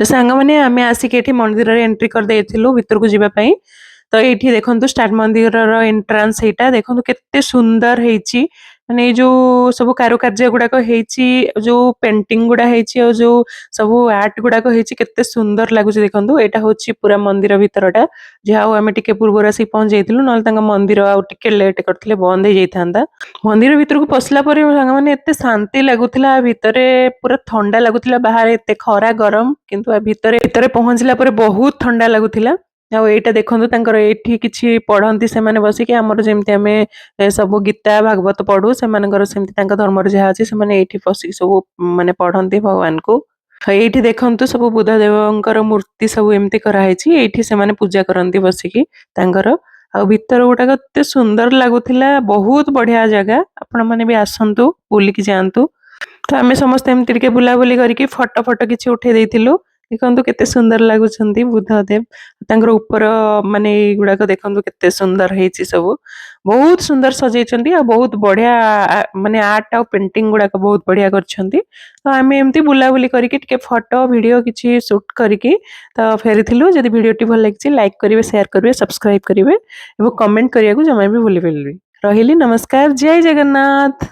तो सांग मैंने आम आसिक ये मंदिर एंट्री कर देथिलु भितर को जीवा पई। तो ये देखो स्टार्ट मंदिर एंट्रांस एटा देखो केते सुंदर हेची माने जो सब कारुकार्य गुड़ाक हेची जो पेंटिंग गुड़ा हेची और जो सब आर्ट गुड़ाक हेची केते सुंदर लागुच देखो एटा होची पूरा मंदिर भितरटा जहाँ आम टिके पूर्वर आसी पहुंच जाइलु ना मंदिर आउ टिके लेट करथिले बंद हो जाइथांदा मंदिर भितर को पसला पर माने एते शांति लागुथिला भितरे पूरा ठंडा लागुथिला बाहर एते खरा गरम किंतु भितरे भितरे पहुंचला पर बहुत ठंडा लागुथिला आ एटा देखंतु तांकर एठी किछि पढ़ंती से माने बसिके हमर जेमति हमें सब गीता भागवत पढ़ू से मानकर सेमति तांका धर्म रे जहा अछि से माने एठी पसिक सब माने पढ़ंती भगवान को एठी देखंतु सब बुद्ध देवंकर मूर्ति सब एमति करा हेछि एठी से माने पूजा करंती बसिकी तांकर आ भितर गुटाक एते सुंदर लागुथिला बहुत बढ़िया जगह आपण माने भी आसंतु बुलिकी जांतु तो आमे समस्त एमति टिके बुलाबुली करके फोटो फोटो किछि उठे देइथिलु देखंतु केते सुंदर लागुछंती बुद्धदेव तांकर ऊपर माने गुड़ाक देखंतु केते सुंदर हेछि सब बहुत सुंदर सजेइछंती आ बहुत बढ़िया माने आर्ट आ पेंटिंग गुड़ाक बहुत बढ़िया करछंती तो आमे एमति बुलाबुली करके टिके फोटो वीडियो किछि शूट करके तो फेरिथिलु जदि वीडियोटी भल लागिछि लाइक करिवे शेयर करिवे सब्सक्राइब करिवे एवं कमेंट करिया को जमा भी भूलि बेलि रहिली नमस्कार जय जगन्नाथ।